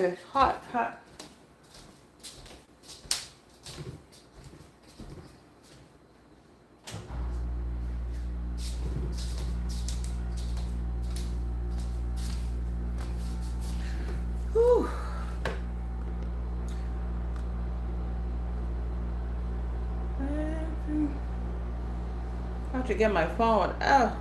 it's hot, hot. Whew. I have to get my phone. Oh.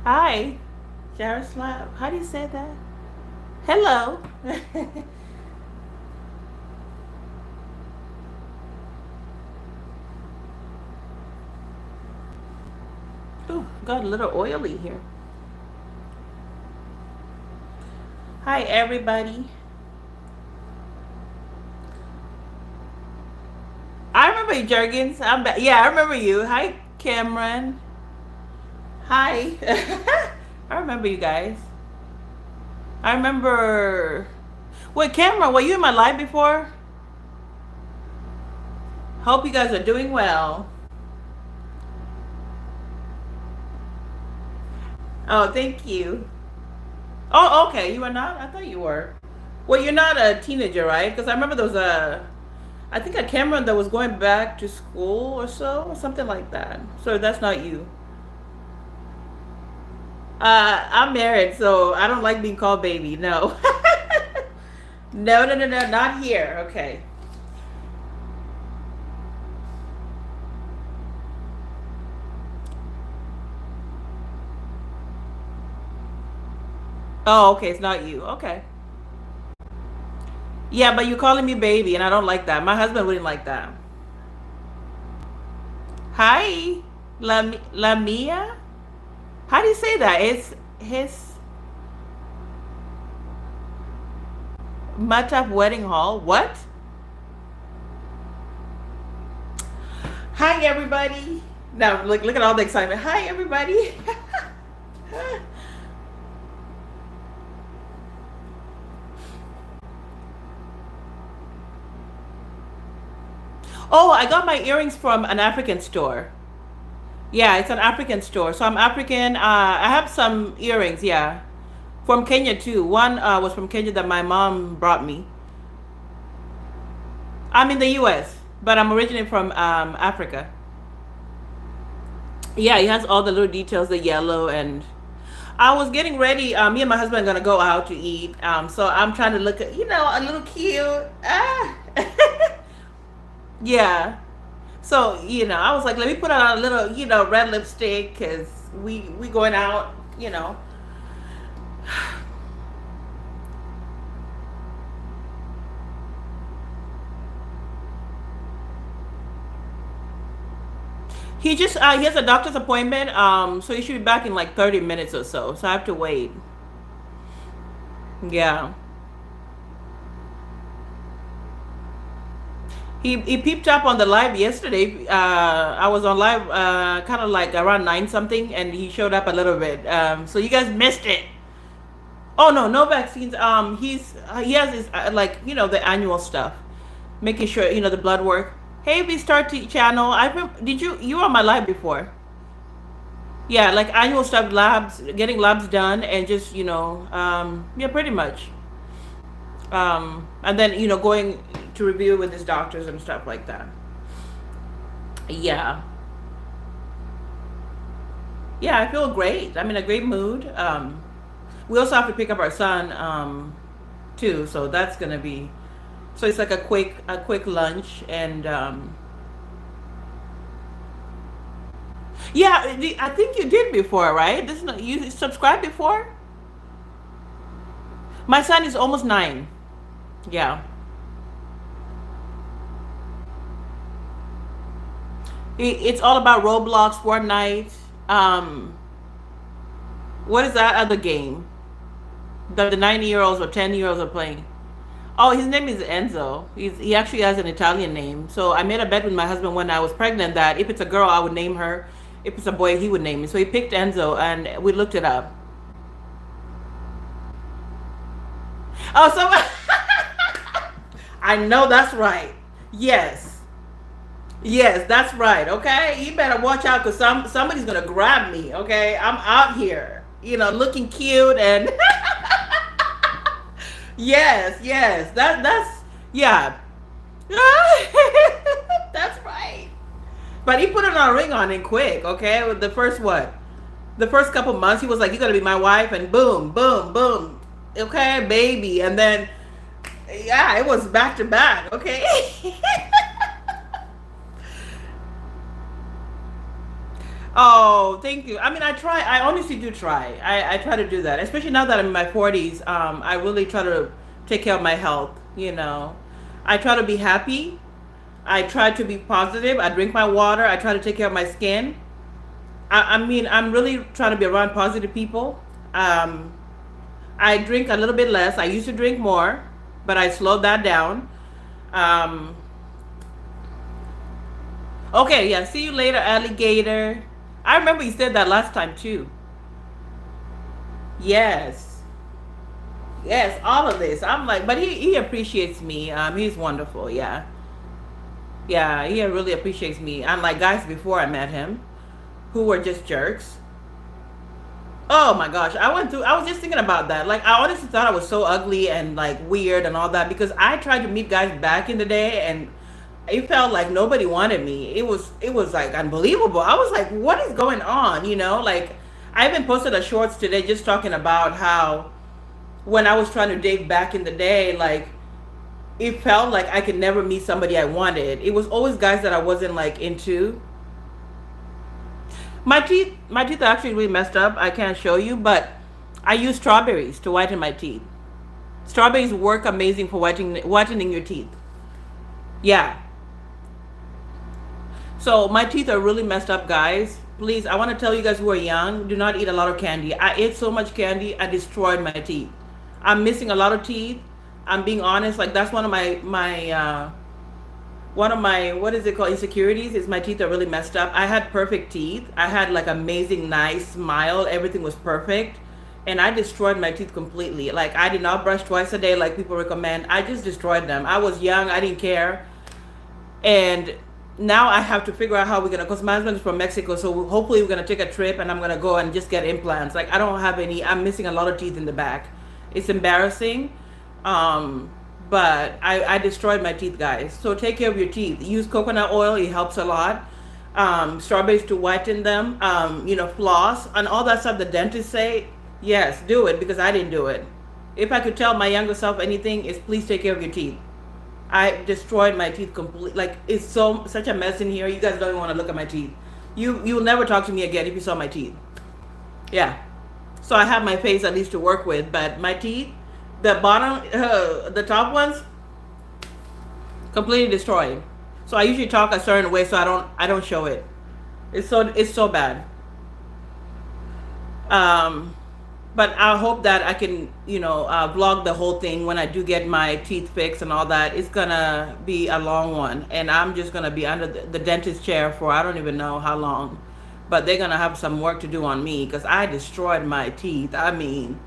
Hi, Jaroslav. How do you say that? Hello. Ooh, got a little oily here. Hi, everybody. I remember you, Jergens. I'm back. Yeah, I remember you. Hi, Cameron. Hi. I remember you guys. I remember. Wait, Cameron, were you in my live before? Hope you guys are doing well. Oh, thank you. Oh, okay. You are not? I thought you were. Well, you're not a teenager, right? Because I remember there was I think a Cameron that was going back to school or so, or something like that. So that's not you. I'm married, so I don't like being called baby. No. No, no, no, no, not here. Okay. Oh, okay. It's not you. Okay. Yeah, but you're calling me baby, and I don't like that. My husband wouldn't like that. Hi, La Mia. How do you say that? It's his Matap wedding hall. What? Hi, everybody. Now, look at all the excitement. Hi, everybody. Oh, I got my earrings from an African store. Yeah, it's an African store. So I'm African. I have some earrings, yeah, from Kenya too. One was from Kenya that my mom brought me. I'm in the U.S., but I'm originally from Africa. Yeah, it has all the little details, the yellow, and I was getting ready. Me and my husband are gonna go out to eat. So I'm trying to look at, a little cute. Ah, yeah. So I was like, let me put on a little, red lipstick because we going out. He has a doctor's appointment. So he should be back in like 30 minutes or so. So I have to wait. Yeah. He peeped up on the live yesterday. I was on live, kind of like around 9 something, and he showed up a little bit. So you guys missed it. Oh no, no vaccines. He has his like the annual stuff, making sure the blood work. Hey, we start to channel. Did you were on my live before? Yeah, like annual stuff, labs, getting labs done, and just yeah, pretty much. And then going to review with his doctors and stuff like that. Yeah, yeah, I feel great. I'm in a great mood. We also have to pick up our son too, so that's gonna be. So it's like a quick lunch, and yeah, I think you did before, right? This is not, you subscribed before. My son is almost 9. Yeah, it's all about Roblox, Fortnite. Um, what is that other game that the 90-year-olds or 10-year-olds are playing? Oh, his name is Enzo. He actually has an Italian name. So I made a bet with my husband when I was pregnant that if it's a girl, I would name her. If it's a boy, he would name me. So he picked Enzo, and we looked it up. Oh, so I know that's right. Yes, yes, that's right. Okay, you better watch out because somebody's gonna grab me. Okay, I'm out here, looking cute and yes, yes. That's yeah. That's right. But he put a ring on it quick, okay? With the first what? The first couple months, he was like, "You gotta be my wife," and boom, boom, boom. Okay, baby, and then yeah, it was back to back. Okay. Oh, thank you. I mean, I try. I honestly do try. I try to do that, especially now that I'm in my 40s. I really try to take care of my health. I try to be happy. I try to be positive. I drink my water. I try to take care of my skin. I mean, I'm really trying to be around positive people. Um, I drink a little bit less. I used to drink more, but I slowed that down. Um, okay, yeah. See you later, alligator. I remember you said that last time too. Yes, yes, all of this. I'm like, but he appreciates me. He's wonderful. Yeah, yeah. He really appreciates me. Unlike guys before I met him, who were just jerks. Oh my gosh, I was just thinking about that. Like, I honestly thought I was so ugly and like weird and all that because I tried to meet guys back in the day and it felt like nobody wanted me. It was like unbelievable. I was like, what is going on? Like I even posted a shorts today just talking about how when I was trying to date back in the day, like it felt like I could never meet somebody I wanted. It was always guys that I wasn't like into. My teeth are actually really messed up. I can't show you, but I use strawberries to whiten my teeth. Strawberries work amazing for whitening your teeth. Yeah. So my teeth are really messed up, guys. Please, I want to tell you guys who are young, do not eat a lot of candy. I ate so much candy, I destroyed my teeth. I'm missing a lot of teeth. I'm being honest. Like that's one of my what is it called, insecurities is my teeth are really messed up. I had perfect teeth. I had like amazing nice smile. Everything was perfect. And I destroyed my teeth completely. Like I did not brush twice a day like people recommend. I just destroyed them. I was young. I didn't care. And now I have to figure out how we're gonna. Cause my husband is from Mexico, so hopefully we're gonna take a trip, and I'm gonna go and just get implants. Like I don't have any. I'm missing a lot of teeth in the back. It's embarrassing, um, but I destroyed my teeth, guys. So take care of your teeth. Use coconut oil. It helps a lot. Strawberries to whiten them. Floss and all that stuff. The dentists say yes, do it because I didn't do it. If I could tell my younger self anything, is please take care of your teeth. I destroyed my teeth completely. Like it's such a mess in here. You guys don't even want to look at my teeth. You'll never talk to me again if you saw my teeth. Yeah. So I have my face at least to work with, but my teeth, the bottom, the top ones, completely destroyed. So I usually talk a certain way so I don't show it. It's so bad. Um, but I hope that I can, vlog the whole thing when I do get my teeth fixed and all that. It's gonna be a long one, and I'm just gonna be under the dentist chair for I don't even know how long. But they're gonna have some work to do on me because I destroyed my teeth. I mean,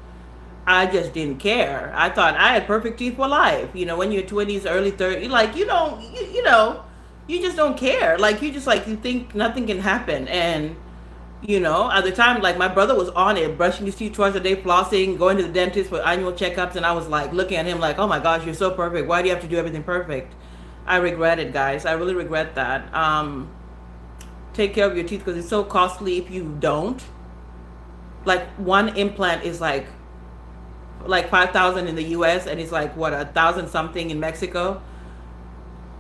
I just didn't care. I thought I had perfect teeth for life. When you're 20s, early 30s, like you don't, you just don't care. Like you just like you think nothing can happen, and at the time, like my brother was on it, brushing his teeth twice a day, flossing, going to the dentist for annual checkups, and I was like looking at him like, oh my gosh, you're so perfect. Why do you have to do everything perfect? I regret it, guys. I really regret that. Take care of your teeth because it's so costly if you don't. Like one implant is like 5,000 in the U.S. and it's like what 1,000 something in Mexico.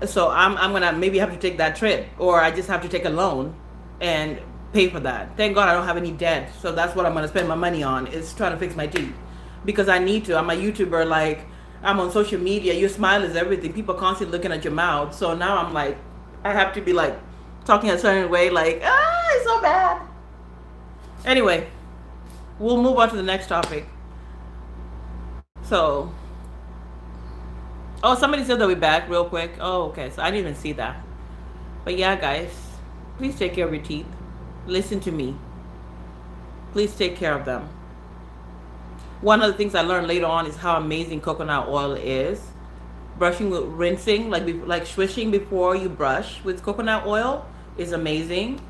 So I'm gonna maybe have to take that trip, or I just have to take a loan and pay for that. Thank God I don't have any debt, so that's what I'm gonna spend my money on is trying to fix my teeth because I need to. I'm a YouTuber, like I'm on social media. Your smile is everything. People constantly looking at your mouth. So now I'm like, I have to be like talking a certain way, like it's so bad. Anyway, we'll move on to the next topic. So Oh, somebody said that we're back real quick. Oh, okay. So I didn't even see that. But yeah, guys, please take care of your teeth. Listen to me. Please take care of them. One of the things I learned later on is how amazing coconut oil is. Brushing with rinsing, like swishing before you brush with coconut oil is amazing.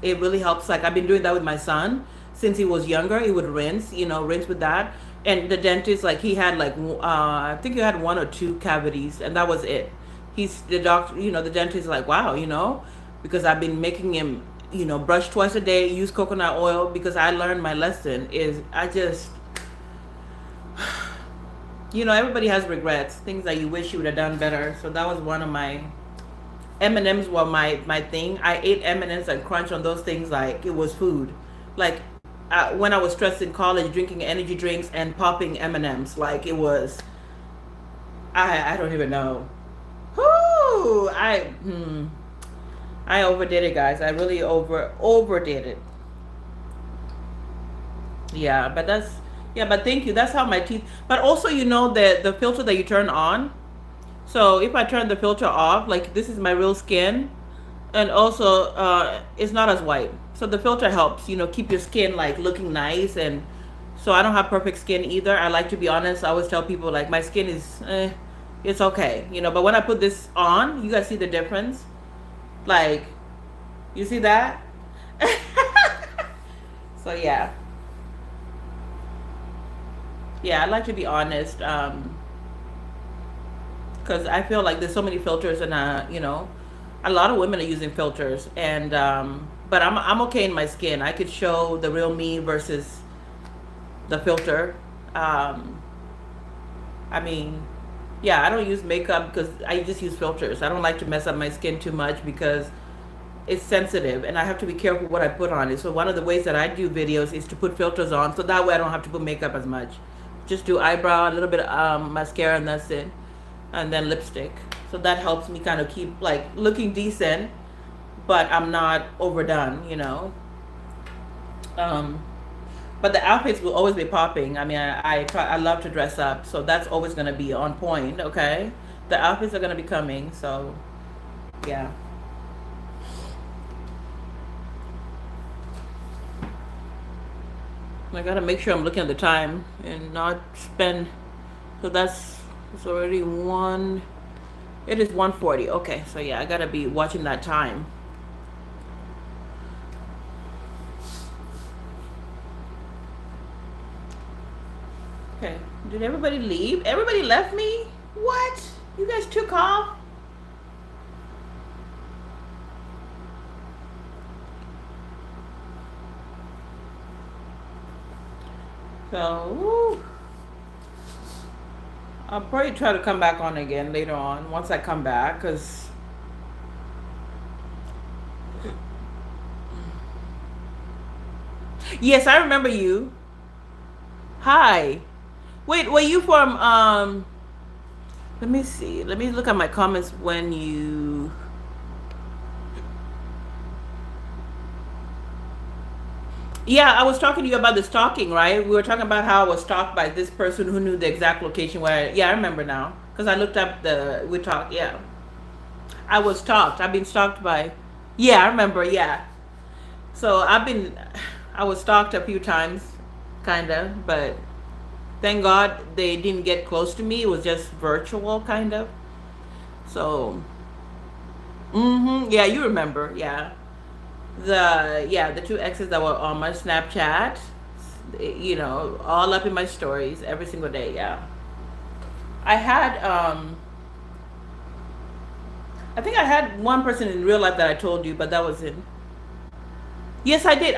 It really helps. Like I've been doing that with my son since he was younger. He would rinse, rinse with that. And the dentist, like he had I think he had 1 or 2 cavities, and that was it. He's the doctor, the dentist is like, wow, because I've been making him, brush twice a day, use coconut oil, because I learned my lesson is I just, everybody has regrets, things that you wish you would have done better. So that was one of my M&Ms were my thing. I ate M&Ms and crunch on those things like it was food. Like when I was stressed in college, drinking energy drinks and popping M&Ms like it was. I don't even know. Whoo! I overdid it, guys. I really overdid it. Yeah, but thank you. That's how my teeth. But also, the filter that you turn on. So if I turn the filter off, like this is my real skin, and also it's not as white. So the filter helps, keep your skin like looking nice. And so I don't have perfect skin either. I like to be honest. I always tell people like my skin is, it's okay, But when I put this on, you guys see the difference. Like, you see that? So yeah. Yeah, I like to be honest. Because I feel like there's so many filters, and a lot of women are using filters, and but I'm okay in my skin. I could show the real me versus the filter. I mean, yeah, I don't use makeup because I just use filters. I don't like to mess up my skin too much because it's sensitive, and I have to be careful what I put on it. So one of the ways that I do videos is to put filters on, so that way I don't have to put makeup as much. Just do eyebrow, a little bit of mascara, and that's it. And then lipstick. So that helps me kind of keep like looking decent, but I'm not overdone, But the outfits will always be popping. I mean, I love to dress up, so that's always gonna be on point. Okay, the outfits are gonna be coming. So, yeah. I gotta make sure I'm looking at the time and not spend. So it's already one. It is 1:40. Okay, so yeah, I gotta be watching that time. Okay, did everybody leave? Everybody left me? What? You guys took off? So, woo. I'll probably try to come back on again later on once I come back, because yes, I remember you. Hi. Wait, were you from let me see. Let me look at my comments when you. Yeah, I was talking to you about the stalking, right? We were talking about how I was stalked by this person who knew the exact location where. Yeah, I remember now because I looked up we talked. Yeah, I was stalked. I've been stalked by. Yeah, I remember. Yeah, so I was stalked a few times, kind of, but thank God they didn't get close to me. It was just virtual, kind of. So, yeah, you remember. Yeah. The 2 exes that were on my Snapchat, all up in my stories every single day. Yeah, I had I think I had one person in real life that I told you, but that was it. Yes, I did.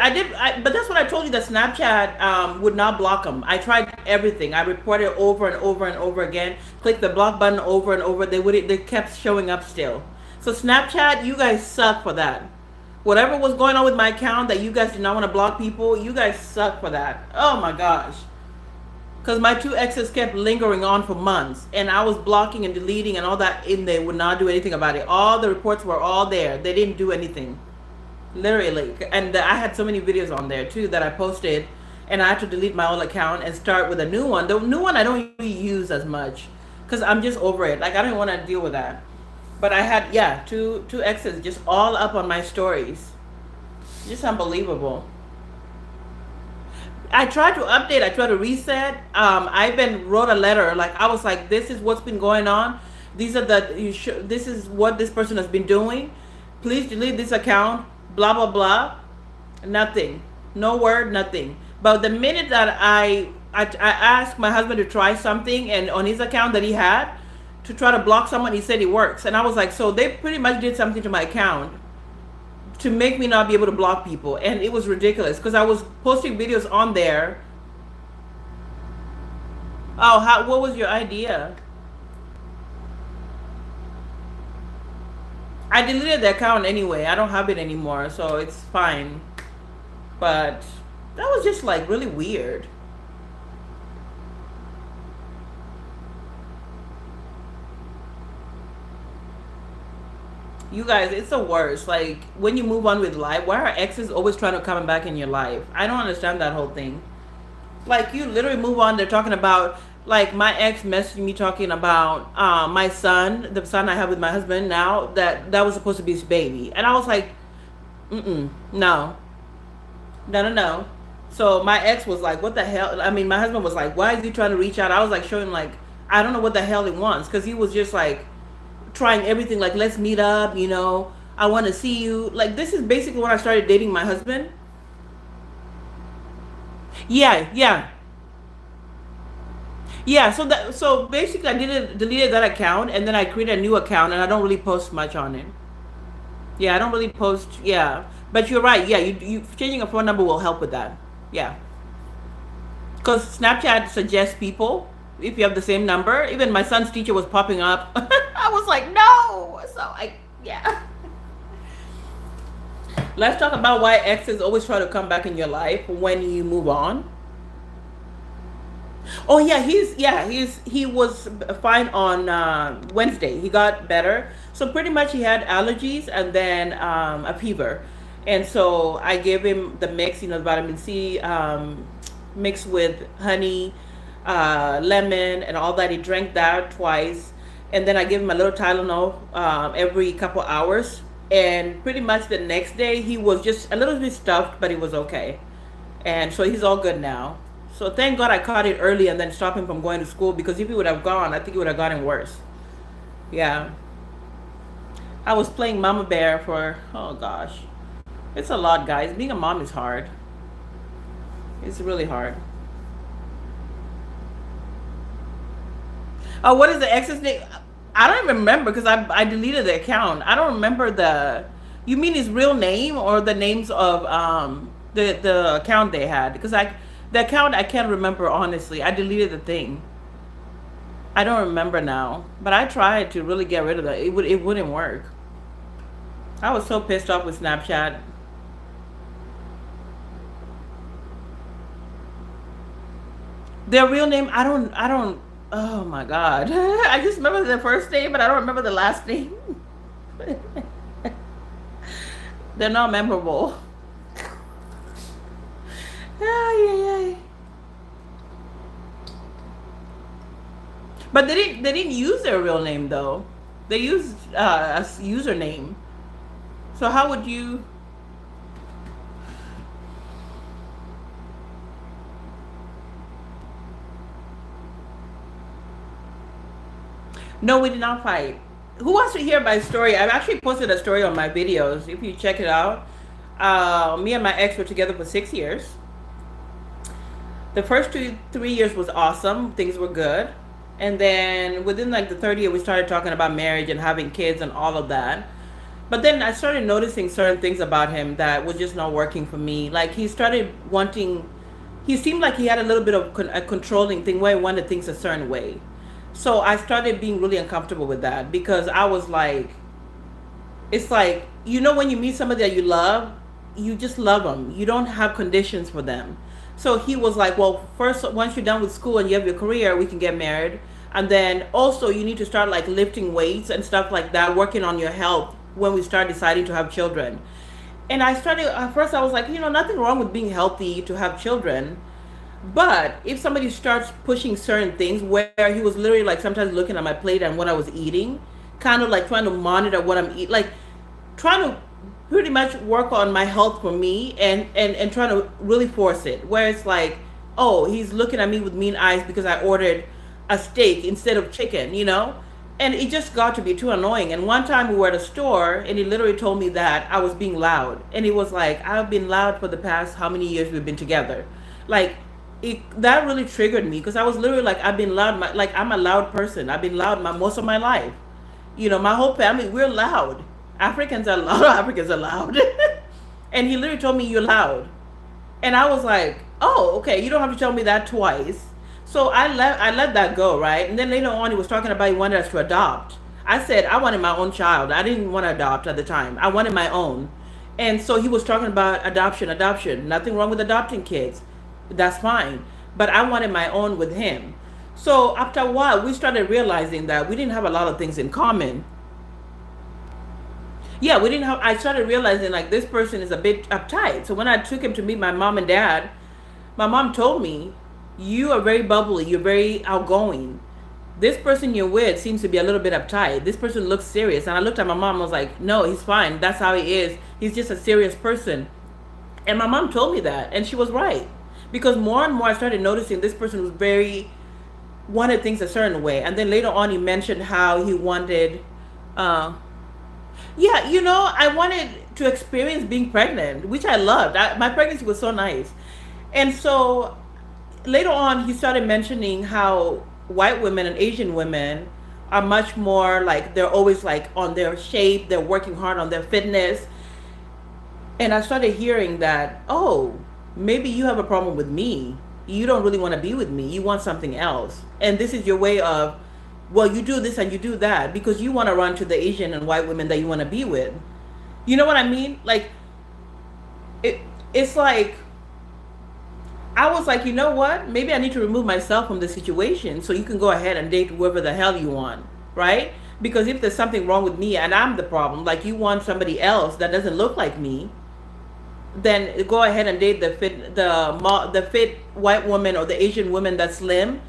But that's what I told you. That Snapchat would not block them. I tried everything. I reported over and over and over again. Click the block button over and over. They kept showing up still. So Snapchat, you guys suck for that. Whatever was going on with my account that you guys did not want to block people, you guys suck for that. Oh my gosh. Because my 2 exes kept lingering on for months, and I was blocking and deleting and all that, and they would not do anything about it. All the reports were all there. They didn't do anything. Literally. And I had so many videos on there too that I posted, and I had to delete my old account and start with a new one. The new one I don't really use as much. because I'm just over it. Like I don't want to deal with that. But I had, yeah, two exes just all up on my stories. Just unbelievable. I tried to update. I tried to reset. I even wrote a letter. Like I was like, "This is what's been going on. These are this is what this person has been doing. Please delete this account." Blah blah blah. Nothing. No word. Nothing. But the minute that I asked my husband to try something, and on his account that he had to try to block someone, he said it works. And I was like, so they pretty much did something to my account to make me not be able to block people, and it was ridiculous because I was posting videos on there. Oh, what was your idea? I deleted the account anyway. I don't have it anymore, so it's fine. But that was just like really weird. You guys, it's the worst. Like when you move on with life, why are exes always trying to come back in your life? I don't understand that whole thing. Like you literally move on. They're talking about, like, my ex messaged me talking about my son, the son I have with my husband now. That was supposed to be his baby, and I was like, no, no, no, no. So my ex was like, what the hell? I mean, my husband was like, why is he trying to reach out? I was like, showing like, I don't know what the hell he wants, because he was just like trying everything, like, let's meet up, I want to see you. Like, this is basically when I started dating my husband. Yeah, yeah, yeah. So basically, deleted that account, and then I created a new account, and I don't really post much on it. Yeah, I don't really post. Yeah, but you're right. Yeah, you changing a phone number will help with that. Yeah, because Snapchat suggests people if you have the same number. Even my son's teacher was popping up. I was like, no. So yeah. Let's talk about why exes always try to come back in your life when you move on. Oh yeah, he was fine on Wednesday. He got better. So pretty much he had allergies and then a fever, and so I gave him the mix, vitamin C, mixed with honey, lemon, and all that. He drank that twice, and then I gave him a little Tylenol every couple hours. And pretty much the next day he was just a little bit stuffed, but he was okay, and so he's all good now. So thank God I caught it early and then stopped him from going to school, because if he would have gone, I think it would have gotten worse. Yeah. I was playing Mama Bear for, oh gosh. It's a lot, guys. Being a mom is hard. It's really hard. Oh, what is the ex's name? I don't even remember, because I deleted the account. I don't remember you mean his real name or the names of the account they had? Because the account I can't remember, honestly. I deleted the thing. I don't remember now, but I tried to really get rid of that. It wouldn't work. I was so pissed off with Snapchat. Their real name, I don't. Oh my God. I just remember the first name, but I don't remember the last name. They're not memorable. Ay, ay, ay. But they didn't use their real name though. They used a username. So how would you? No, we did not fight. Who wants to hear my story? I've actually posted a story on my videos. If you check it out, me and my ex were together for 6 years. The first 3 years was awesome. Things were good. And then within like the third year, we started talking about marriage and having kids and all of that. But then I started noticing certain things about him that was just not working for me. Like he started wanting, he seemed like he had a little bit of a controlling thing where he wanted things a certain way. So I started being really uncomfortable with that, because I was like, it's like, when you meet somebody that you love, you just love them. You don't have conditions for them. So he was like, well, first, once you're done with school and you have your career, we can get married. And then also you need to start like lifting weights and stuff like that, working on your health when we start deciding to have children. And I started, at first I was like, nothing wrong with being healthy to have children. But if somebody starts pushing certain things where he was literally like sometimes looking at my plate and what I was eating, kind of like trying to monitor what I'm eating, like trying to pretty much work on my health for me, and trying to really force it. Where it's like, oh, he's looking at me with mean eyes because I ordered a steak instead of chicken, you know? And it just got to be too annoying. And one time we were at a store and he literally told me that I was being loud. And he was like, I've been loud for the past how many years we've been together. Like, that really triggered me because I was literally like, I've been loud. Like, I'm a loud person. I've been loud most of my life. You know, my whole family, we're loud. Africans are loud. Africans are loud. And he literally told me, you're loud. And I was like, oh, okay, you don't have to tell me that twice. So I let that go, right? And then later on, he was talking about he wanted us to adopt. I said I wanted my own child. I didn't want to adopt at the time. I wanted my own. And so he was talking about adoption, adoption. Nothing wrong with adopting kids. That's fine. But I wanted my own with him. So after a while, we started realizing that we didn't have a lot of things in common. Yeah, we didn't have. I started realizing like this person is a bit uptight. So when I took him to meet my mom and dad, my mom told me, you are very bubbly, you're very outgoing. This person you're with seems to be a little bit uptight. This person looks serious. And I looked at my mom and was like, no, he's fine. That's how he is. He's just a serious person. And my mom told me that. And she was right. Because more and more I started noticing this person was wanted things a certain way. And then later on he mentioned how he wanted, yeah, you know, I wanted to experience being pregnant, which I loved. My pregnancy was so nice. And so later on, he started mentioning how white women and Asian women are much more like, they're always like on their shape, they're working hard on their fitness. And I started hearing that, oh, maybe you have a problem with me. You don't really want to be with me. You want something else. And this is your way of, well, you do this and you do that because you want to run to the Asian and white women that you want to be with. You know what I mean? Like, it's like, I was like, you know what? Maybe I need to remove myself from the situation so you can go ahead and date whoever the hell you want, right? Because if there's something wrong with me and I'm the problem, like you want somebody else that doesn't look like me, then go ahead and date the fit white woman or the Asian woman that's slim.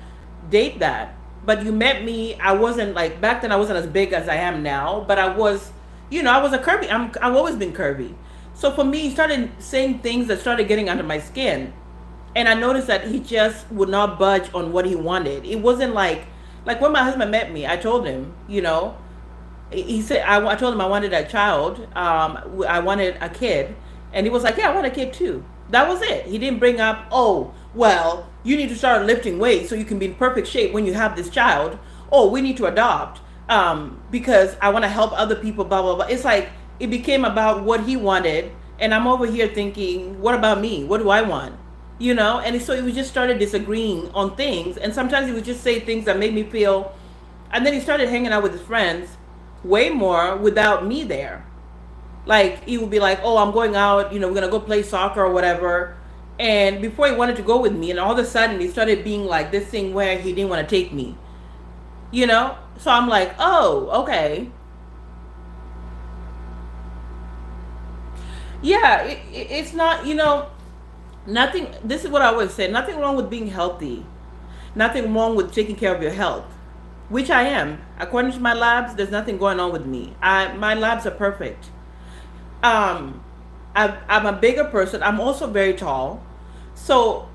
Date that. But you met me. I wasn't like back then. I wasn't as big as I am now, but I was, you know, I was a curvy. I've always been curvy. So for me, he started saying things that started getting under my skin. And I noticed that he just would not budge on what he wanted. It wasn't like when my husband met me, I told him, you know, he said, I told him I wanted a child. I wanted a kid. And he was like, yeah, I want a kid too. That was it. He didn't bring up, oh, well, you need to start lifting weight so you can be in perfect shape when you have this child. Oh, we need to adopt because I want to help other people, blah, blah, blah. It's like it became about what he wanted. And I'm over here thinking, what about me? What do I want? You know, and so we just started disagreeing on things. And sometimes he would just say things that made me feel, and then he started hanging out with his friends way more without me there. Like he would be like, oh, I'm going out, you know, we're going to go play soccer or whatever. And before he wanted to go with me, and all of a sudden he started being like this thing where he didn't want to take me, you know? So I'm like, oh, okay. Yeah, it's not, you know, nothing. This is what I always say. Nothing wrong with being healthy. Nothing wrong with taking care of your health, which I am. According to my labs, there's nothing going on with me. My labs are perfect. Um, I'm a bigger person. I'm also very tall. So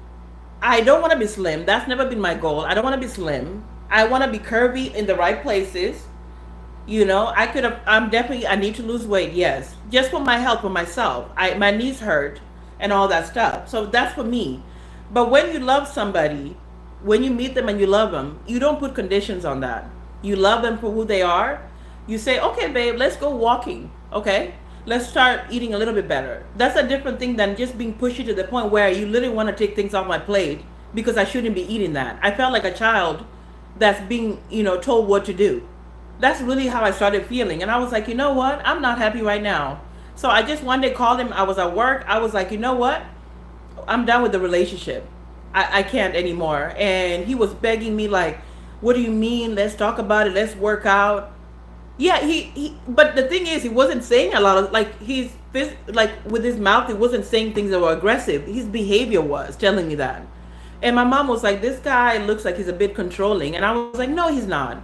I don't want to be slim. That's never been my goal. I don't want to be slim. I want to be curvy in the right places. You know, I'm definitely, I need to lose weight. Yes. Just for my health, for myself. My knees hurt and all that stuff. So that's for me. But when you love somebody, when you meet them and you love them, you don't put conditions on that. You love them for who they are. You say, okay, babe, let's go walking. Okay. Let's start eating a little bit better. That's a different thing than just being pushy to the point where you literally want to take things off my plate because I shouldn't be eating that. I felt like a child that's being, you know, told what to do. That's really how I started feeling. And I was like, you know what? I'm not happy right now. So I just one day called him. I was at work. I was like, you know what? I'm done with the relationship. I can't anymore. And he was begging me like, what do you mean? Let's talk about it. Let's work out. Yeah, but the thing is, he wasn't saying a lot of, like, like, with his mouth, he wasn't saying things that were aggressive. His behavior was telling me that. And my mom was like, this guy looks like he's a bit controlling. And I was like, no, he's not.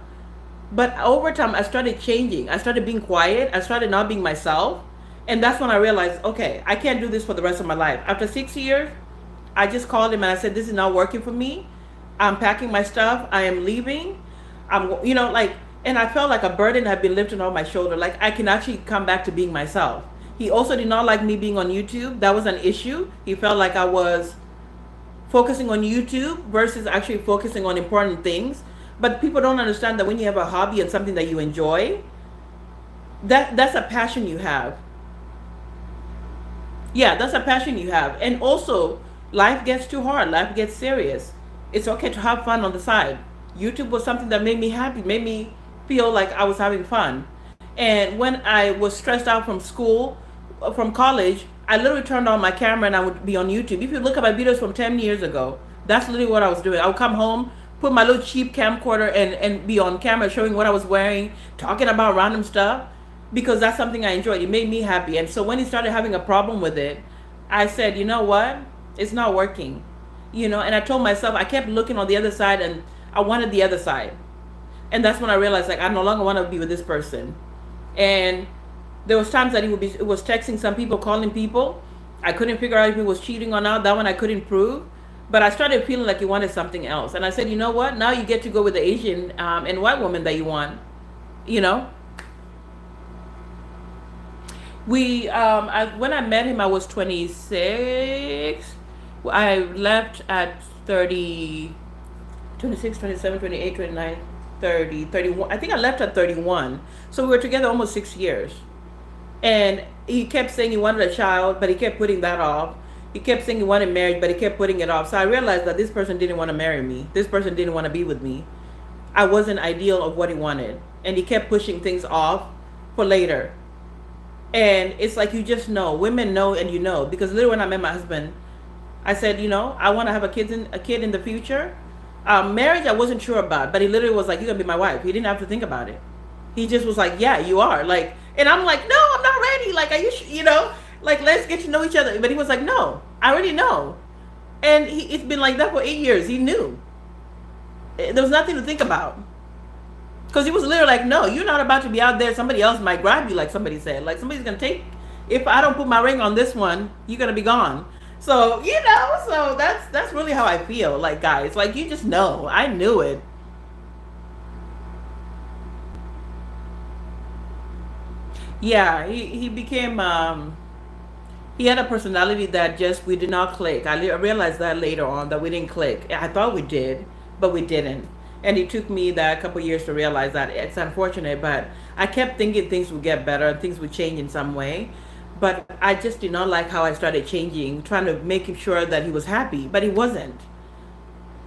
But over time, I started changing. I started being quiet. I started not being myself. And that's when I realized, okay, I can't do this for the rest of my life. After 6 years, I just called him and I said, this is not working for me. I'm packing my stuff. I am leaving. Like, and I felt like a burden had been lifted off my shoulder. Like I can actually come back to being myself. He also did not like me being on YouTube. That was an issue. He felt like I was focusing on YouTube versus actually focusing on important things. But people don't understand that when you have a hobby and something that you enjoy, that's a passion you have. Yeah, that's a passion you have. And also, life gets too hard, life gets serious. It's okay to have fun on the side. YouTube was something that made me happy, made me feel like I was having fun. And when I was stressed out from school, from college, I literally turned on my camera and I would be on YouTube. If you look at my videos from 10 years ago, that's literally what I was doing. I would come home, put my little cheap camcorder and be on camera showing what I was wearing, talking about random stuff, because that's something I enjoyed. It made me happy. And so when he started having a problem with it, I said, you know what? It's not working. And I told myself, I kept looking on the other side and I wanted the other side. And that's when I realized, like, I no longer want to be with this person. And there was times that it was texting some people, calling people. I couldn't figure out if he was cheating or not. That one I couldn't prove. But I started feeling like he wanted something else. And I said, you know what? Now you get to go with the Asian and white woman that you want. When I met him, I was 26. I left at 30, 26, 27, 28, 29, 30, 31. I think I left at 31. So we were together almost 6 years. And he kept saying he wanted a child, but he kept putting that off. He kept saying he wanted marriage, but he kept putting it off. So I realized that this person didn't want to marry me. This person didn't want to be with me. I wasn't ideal of what he wanted. And he kept pushing things off for later. And it's like, you just know. Women know and you know. Because literally when I met my husband, I said, I want to have a kid in the future. Marriage, I wasn't sure about. But he literally was like, you're going to be my wife. He didn't have to think about it. He just was like, yeah, you are. Like, and I'm like, no, I'm not ready. Like, are you, like, let's get to know each other. But he was like, no, I already know. And it's been like that for 8 years. He knew. There was nothing to think about. Because he was literally like, no, you're not about to be out there. Somebody else might grab you, like somebody said. Like, somebody's going to take, if I don't put my ring on this one, you're going to be gone. So, so that's really how I feel. Like, guys, like, you just know. I knew it. Yeah, he became, he had a personality that just, we did not click. I realized that later on, that we didn't click. I thought we did, but we didn't. And it took me that couple years to realize that. It's unfortunate, but I kept thinking things would get better and things would change in some way. But I just did not like how I started changing, trying to make sure that he was happy, but he wasn't.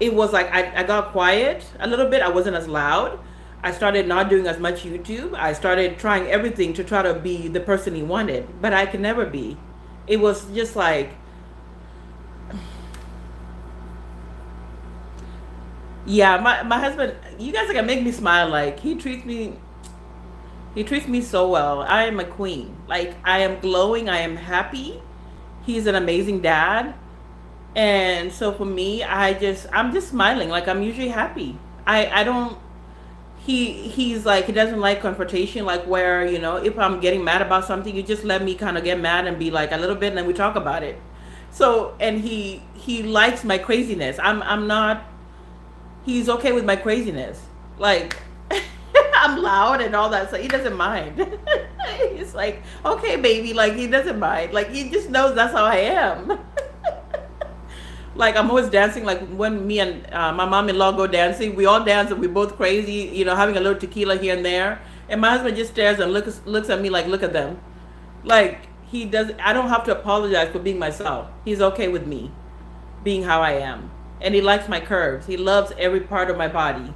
It was like I got quiet a little bit. I wasn't as loud. I started not doing as much YouTube. I started trying everything to try to be the person he wanted, but I could never be. It was just like, yeah, my husband, you guys are gonna make me smile. Like, he treats me so well. I am a queen. Like, I am glowing. I am happy. He's an amazing dad. And so for me, I'm just smiling. Like, I'm usually happy. I don't, he's like, he doesn't like confrontation, like where, if I'm getting mad about something, you just let me kind of get mad and be like a little bit and then we talk about it. So, and he likes my craziness. I'm not, he's okay with my craziness. Like, I'm loud and all that, so he doesn't mind. He's like, okay, baby, like, he doesn't mind. Like, he just knows that's how I am. Like, I'm always dancing. Like, when me and my mom-in-law go dancing, we all dance and we're both crazy, having a little tequila here and there. And my husband just stares and looks at me like, look at them. Like, I don't have to apologize for being myself. He's okay with me being how I am. And he likes my curves. He loves every part of my body,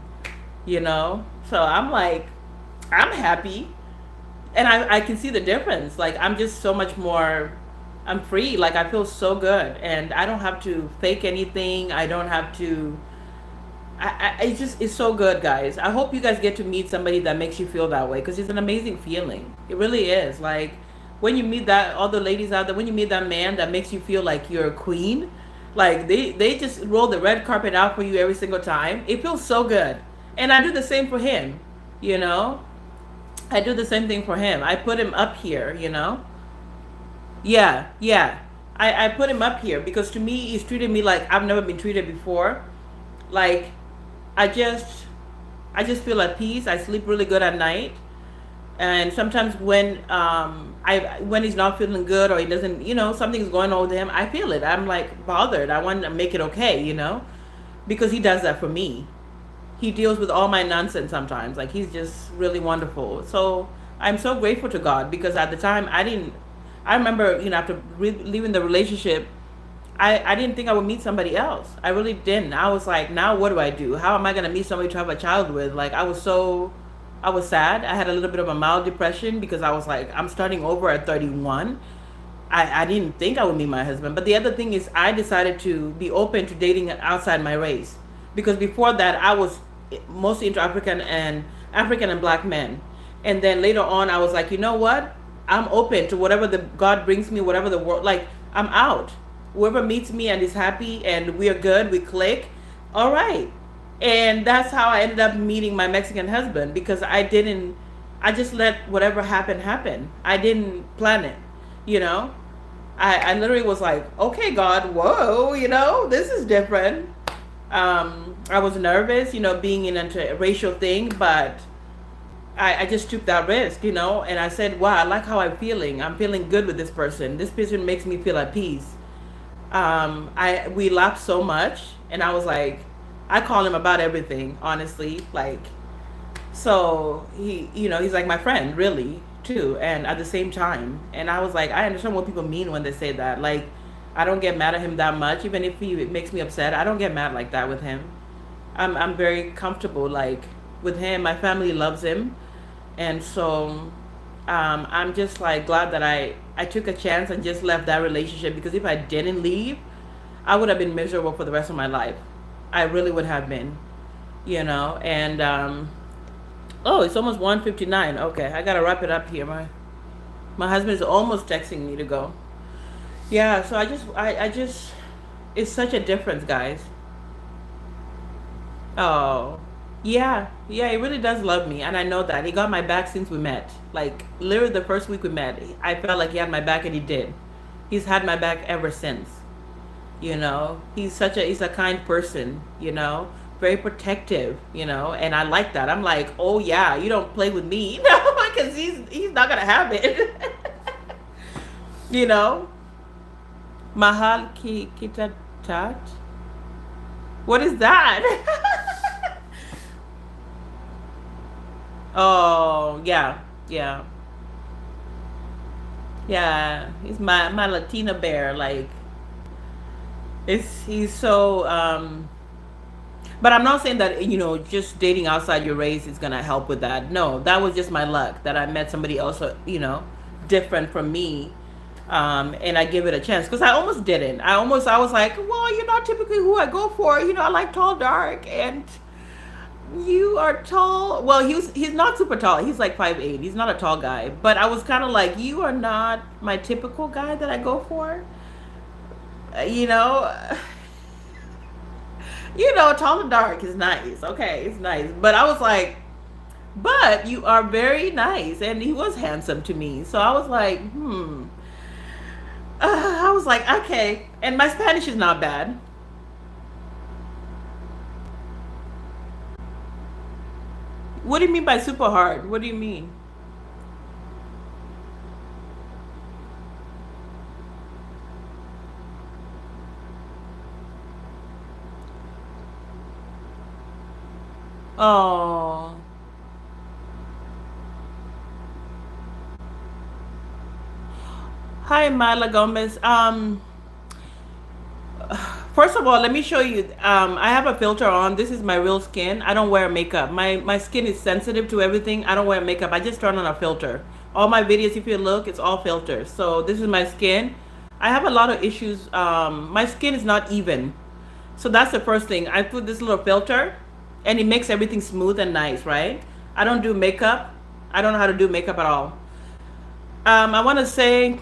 So I'm like, I'm happy. And I can see the difference. Like, I'm just so much more, I'm free. Like, I feel so good. And I don't have to fake anything. I don't have to, it's so good, guys. I hope you guys get to meet somebody that makes you feel that way. Because it's an amazing feeling. It really is. Like, when you meet all the ladies out there, when you meet that man that makes you feel like you're a queen, Like they just roll the red carpet out for you every single time. It feels so good. And I do the same for him, you know? I do the same thing for him. I put him up here, you know? Yeah, yeah. I put him up here because to me he's treated me like I've never been treated before. Like I just I just feel at peace. I sleep really good at night. And sometimes when he's not feeling good or he doesn't, something's going on with him, I feel it. I'm like bothered. I want to make it okay, because he does that for me. He deals with all my nonsense sometimes. Like he's just really wonderful. So I'm so grateful to God because at the time I remember, after leaving the relationship, I didn't think I would meet somebody else. I really didn't. I was like, now what do I do? How am I going to meet somebody to have a child with? Like I was sad. I had a little bit of a mild depression because I was like, I'm starting over at 31. I didn't think I would meet my husband. But the other thing is I decided to be open to dating outside my race. Because before that, I was mostly into African and black men. And then later on, I was like, you know what? I'm open to whatever the God brings me, whatever the world, like I'm out. Whoever meets me and is happy and we are good, we click. All right. And that's how I ended up meeting my Mexican husband because I just let whatever happened happen. I didn't plan it, you know. I literally was like, okay, God, whoa, this is different. I was nervous, being in a racial thing, but I just took that risk, and I said, wow, I like how I'm feeling. I'm feeling good with this person. This person makes me feel at peace. We laughed so much, and I was like, I call him about everything, honestly. Like, so he's like my friend, really, too, and at the same time. And I was like, I understand what people mean when they say that. Like, I don't get mad at him that much, even if it makes me upset. I don't get mad like that with him. I'm very comfortable, like, with him. My family loves him, and so I'm just like glad that I took a chance and just left that relationship because if I didn't leave, I would have been miserable for the rest of my life. I really would have been, and oh, it's almost 1:59. Okay, I gotta wrap it up here. My husband is almost texting me to go. Yeah, so I just it's such a difference, guys. Oh, yeah, yeah, he really does love me, and I know that. He got my back since we met. Like, literally the first week we met, I felt like he had my back, and he did. He's had my back ever since. He's a kind person, very protective, and I like that. I'm like, oh yeah, you don't play with me, because he's not gonna have it, you know. Mahal kita tat. What is that? Oh, yeah, yeah, yeah. He's my Latina bear. Like, he's so. But I'm not saying that just dating outside your race is gonna help with that. No, that was just my luck that I met somebody else, different from me, and I give it a chance because I almost didn't. I was like, well, you're not typically who I go for. I like tall, dark, and you are tall. Well, he's not super tall. He's like 5'8". He's not a tall guy. But I was kind of like, you are not my typical guy that I go for. You know, tall and dark is nice. Okay, it's nice. But I was like, but you are very nice, and he was handsome to me. So I was like, I was like, okay. And my Spanish is not bad. What do you mean by super hard? What do you mean? Oh, hi, Myla Gomez. First of all, let me show you. I have a filter on. This is my real skin. I don't wear makeup. My skin is sensitive to everything. I don't wear makeup. I just turn on a filter. All my videos, if you look, it's all filters. So this is my skin. I have a lot of issues. My skin is not even. So that's the first thing. I put this little filter, and it makes everything smooth and nice, right? I don't do makeup. I don't know how to do makeup at all. I want to say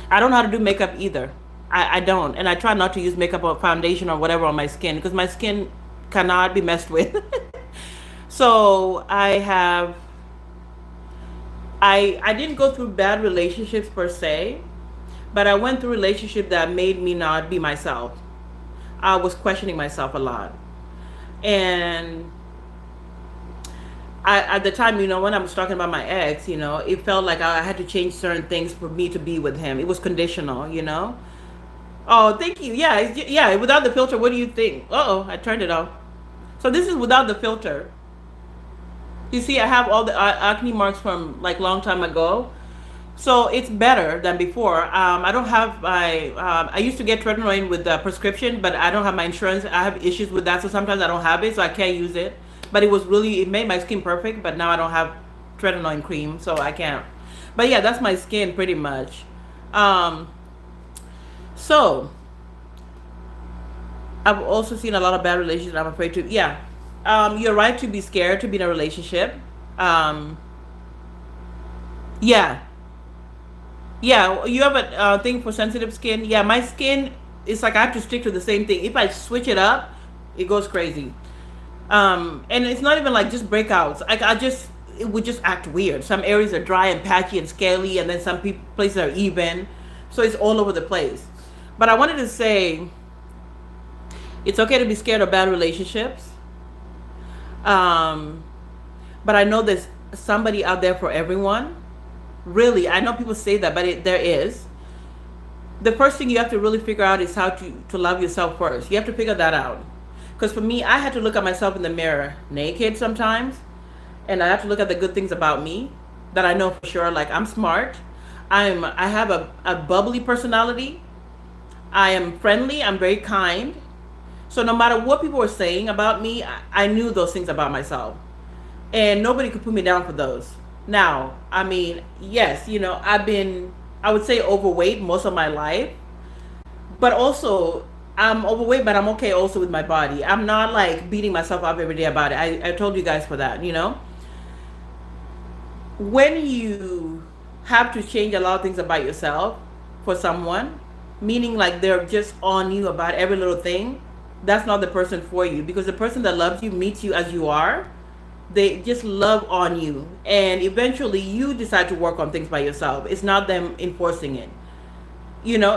I don't know how to do makeup either. I don't, and I try not to use makeup or foundation or whatever on my skin because my skin cannot be messed with. So I didn't go through bad relationships per se, but I went through relationships that made me not be myself. I was questioning myself a lot. And at the time, when I was talking about my ex, it felt like I had to change certain things for me to be with him. It was conditional. Oh, thank you. Yeah, yeah. Without the filter, what do you think? Uh-oh, I turned it off. So this is without the filter. You see, I have all the acne marks from like long time ago. So it's better than before. I don't have my. I used to get tretinoin with the prescription, but I don't have my insurance. I have issues with that, so sometimes I don't have it, so I can't use it. But it made my skin perfect. But now I don't have tretinoin cream, so I can't. But yeah, that's my skin pretty much. Um, so I've also seen a lot of bad relationships. I'm afraid to. Yeah, you're right to be scared to be in a relationship. Um, yeah, yeah, you have a thing for sensitive skin. Yeah, my skin is like I have to stick to the same thing. If I switch it up, it goes crazy. And it's not even like just breakouts. It would just act weird. Some areas are dry and patchy and scaly, and then some places are even. So it's all over the place. But I wanted to say it's okay to be scared of bad relationships. Um, but I know there's somebody out there for everyone. Really, I know people say that, but there is. The first thing you have to really figure out is how to love yourself first. You have to figure that out. Because for me, I had to look at myself in the mirror naked sometimes, and I have to look at the good things about me that I know for sure. Like I'm smart, I have a bubbly personality, I am friendly, I'm very kind. So no matter what people were saying about me, I knew those things about myself, and nobody could put me down for those. Now, I mean, yes, I've been, I would say, overweight most of my life, but also I'm overweight, but I'm okay also with my body. I'm not like beating myself up every day about it. I told you guys for that. When you have to change a lot of things about yourself for someone, meaning like they're just on you about every little thing, that's not the person for you, because the person that loves you meets you as you are. They just love on you, and eventually you decide to work on things by yourself. It's not them enforcing it.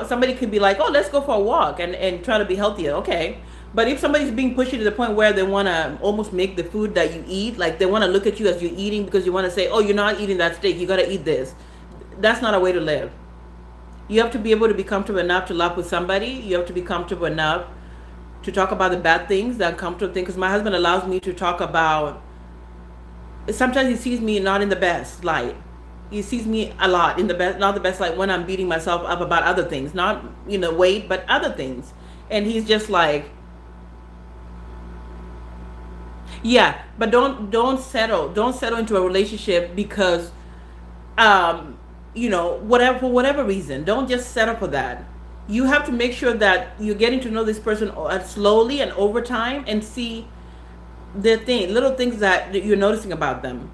Somebody could be like, oh, let's go for a walk and try to be healthier. Okay. But if somebody's being pushy to the point where they want to almost make the food that you eat, like they want to look at you as you're eating because you want to say, oh, you're not eating that steak, you got to eat this. That's not a way to live. You have to be able to be comfortable enough to laugh with somebody. You have to be comfortable enough to talk about the bad things, the uncomfortable things. Because my husband allows me to talk about, sometimes he sees me not in the best light. He sees me a lot in the best, not the best light, when I'm beating myself up about other things, not weight, but other things. And he's just like, yeah, but don't settle into a relationship because whatever, for whatever reason. Don't just settle for that. You have to make sure that you're getting to know this person slowly and over time, and see the little things that you're noticing about them.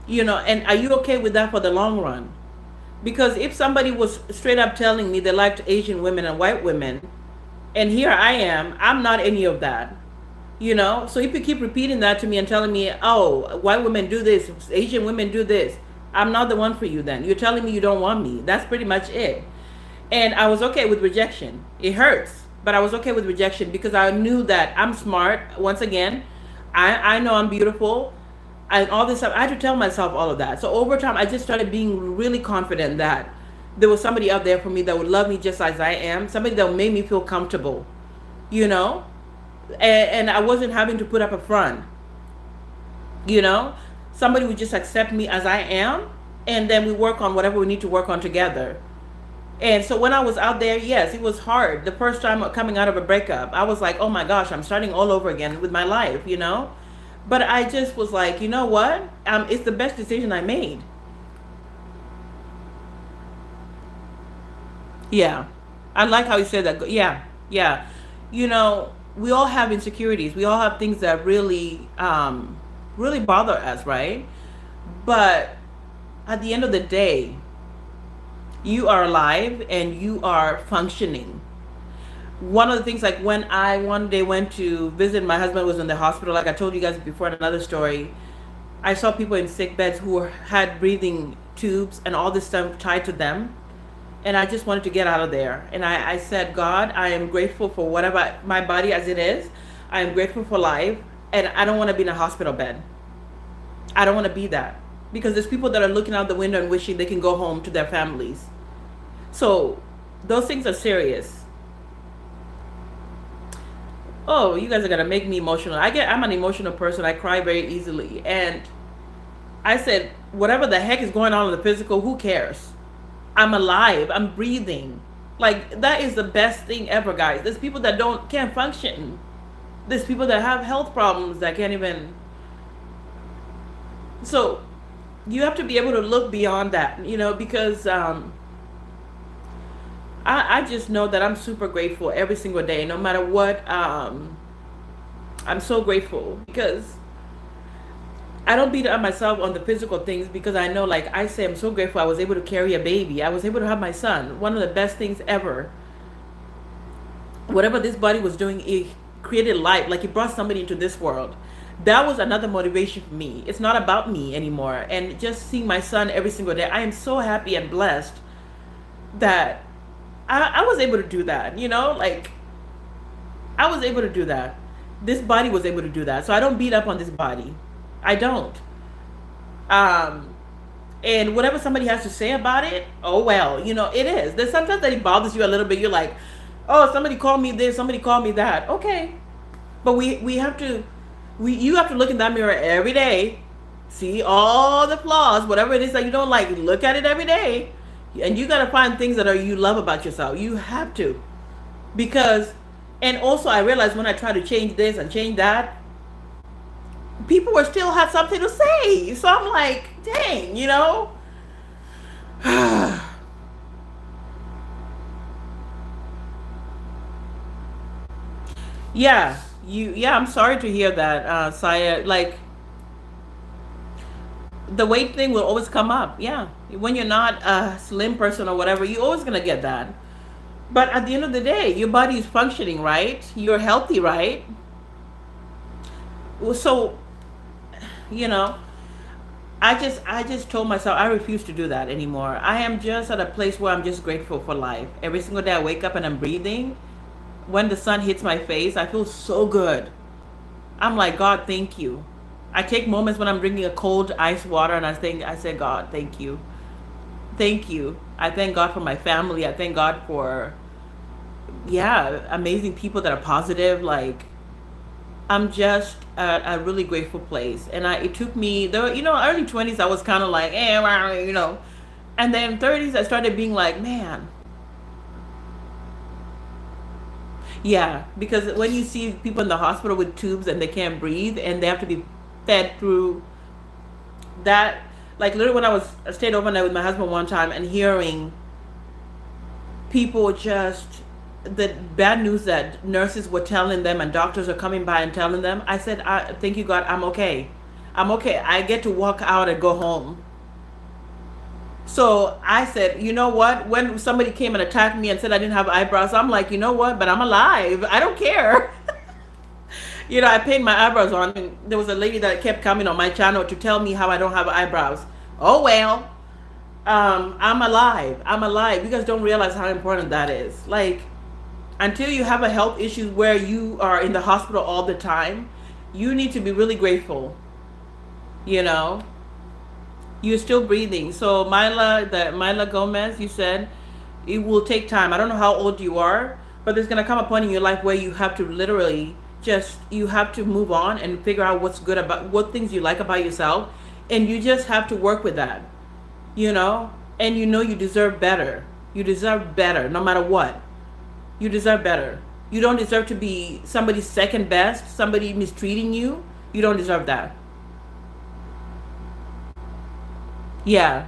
And are you okay with that for the long run? Because if somebody was straight up telling me they liked Asian women and white women, and here I am, I'm not any of that. So if you keep repeating that to me and telling me, oh, white women do this, Asian women do this, I'm not the one for you then. You're telling me you don't want me. That's pretty much it. And I was okay with rejection. It hurts, but I was okay with rejection because I knew that I'm smart. Once again, I know I'm beautiful and all this stuff. I had to tell myself all of that. So over time, I just started being really confident that there was somebody out there for me that would love me just as I am, somebody that made me feel comfortable, and I wasn't having to put up a front, somebody would just accept me as I am, and then we work on whatever we need to work on together. And so when I was out there, yes, it was hard. The first time coming out of a breakup, I was like, oh my gosh, I'm starting all over again with my life, But I just was like, you know what? It's the best decision I made. Yeah. I like how you said that. Yeah. Yeah. We all have insecurities. We all have things that really bother us, right? But at the end of the day, You are alive and you are functioning. One of the things, like when I one day went to visit, my husband was in the hospital, like I told you guys before in another story. I saw people in sick beds who had breathing tubes and all this stuff tied to them. And I just wanted to get out of there. And I said, God, I am grateful for whatever my body as it is. I am grateful for life. And I don't want to be in a hospital bed. I don't want to be that. Because there's people that are looking out the window and wishing they can go home to their families. So those things are serious. Oh, you guys are gonna make me emotional. I'm an emotional person. I cry very easily. And I said, whatever the heck is going on in the physical, who cares? I'm alive. I'm breathing. Like, that is the best thing ever, guys. There's people that can't function. There's people that have health problems that can't even. So you have to be able to look beyond that, because I just know that I'm super grateful every single day, no matter what. I'm so grateful because I don't beat up myself on the physical things, because I know, like I say, I'm so grateful I was able to carry a baby. I was able to have my son. One of the best things ever. Whatever this body was doing, it created life. Like, it brought somebody into this world. That was another motivation for me. It's not about me anymore. And just seeing my son every single day, I am so happy and blessed that I was able to do that. Like, I was able to do that. This body was able to do that. So I don't beat up on this body. I don't. And whatever somebody has to say about it, oh well, it is. There's sometimes that it bothers you a little bit. You're like, oh, somebody called me this, somebody called me that. Okay. But you have to look in that mirror every day, see all the flaws, whatever it is that you don't like, look at it every day. And you gotta find things that you love about yourself. You have to. And also I realized when I try to change this and change that, people were still had something to say. So I'm like, dang, Yeah, I'm sorry to hear that, Saya. Like, the weight thing will always come up. Yeah. When you're not a slim person or whatever, you're always gonna get that. But at the end of the day, your body is functioning, right? You're healthy, right? So, you know, I just told myself I refuse to do that anymore. I am just at a place where I'm just grateful for life. Every single day I wake up and I'm breathing. When the sun hits my face, I feel so good. I'm like, God, thank you. I take moments when I'm drinking a cold ice water and I say, God, thank you. Thank you. I thank God for my family. I thank God for, yeah, amazing people that are positive. Like, I'm just at a really grateful place. And it took me, early 20s, I was kind of like, And then 30s, I started being like, man. Yeah, because when you see people in the hospital with tubes and they can't breathe and they have to be fed through that, like literally when I stayed overnight with my husband one time and hearing people just, the bad news that nurses were telling them and doctors are coming by and telling them, I said, thank you, God, I'm okay. I'm okay. I get to walk out and go home. So I said, you know what? When somebody came and attacked me and said I didn't have eyebrows, I'm like, you know what? But I'm alive. I don't care. I painted my eyebrows on. And there was a lady that kept coming on my channel to tell me how I don't have eyebrows. Oh, well, I'm alive. I'm alive. You guys don't realize how important that is. Like, until you have a health issue where you are in the hospital all the time, you need to be really grateful. You're still breathing. So Myla Gomez, you said it will take time. I don't know how old you are, but there's gonna come a point in your life where you have to literally you have to move on and figure out what things you like about yourself, and you just have to work with that, and you deserve better. You deserve better no matter what. You deserve better. You don't deserve to be somebody's second best, somebody mistreating you. You don't deserve that. Yeah.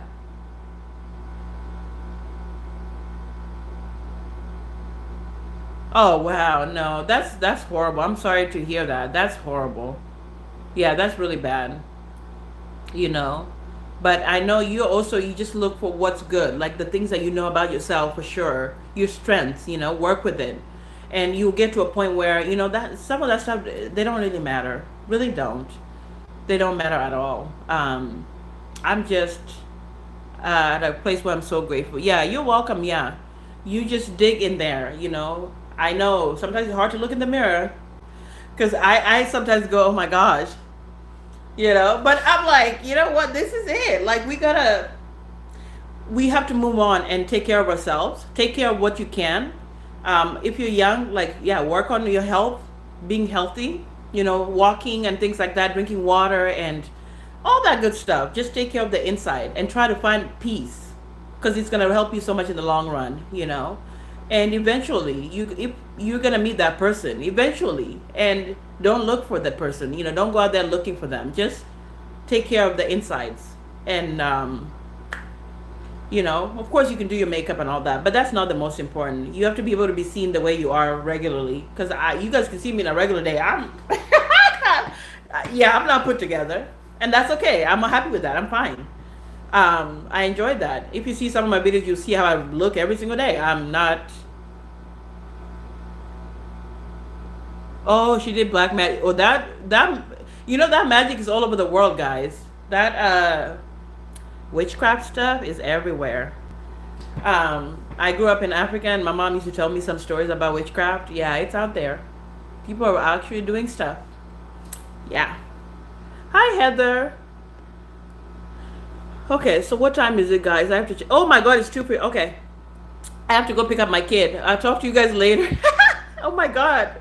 Oh wow, no, that's horrible. I'm sorry to hear that. That's horrible. Yeah, that's really bad. You know. But I know you also, you just look for what's good, like the things that you know about yourself for sure, your strengths, work with it. And you'll get to a point where, that some of that stuff, they don't really matter. Really don't. They don't matter at all. I'm just at a place where I'm so grateful. Yeah, you're welcome. Yeah. You just dig in there. I know sometimes it's hard to look in the mirror because I sometimes go, oh my gosh, but I'm like, you know what, this is it. Like, we have to move on and take care of ourselves, take care of what you can. If you're young, like, yeah, work on your health, being healthy, walking and things like that, drinking water and all that good stuff. Just take care of the inside and try to find peace, because it's going to help you so much in the long run. And eventually if you're going to meet that person eventually, and don't look for that person, don't go out there looking for them. Just take care of the insides. And of course you can do your makeup and all that, but that's not the most important. You have to be able to be seen the way you are regularly, because you guys can see me in a regular day. I'm yeah, I'm not put together, and that's okay. I'm happy with that. I'm fine. I enjoyed that. If you see some of my videos, you'll see how I look every single day. I'm not. Oh, she did black magic. Oh, that magic is all over the world, guys. That witchcraft stuff is everywhere. I grew up in Africa, and my mom used to tell me some stories about witchcraft. Yeah, it's out there. People are actually doing stuff. Yeah. Hi, Heather. Okay, so what time is it, guys? I have to. Oh my God, it's 2 p. Okay, I have to go pick up my kid. I'll talk to you guys later. Oh my God.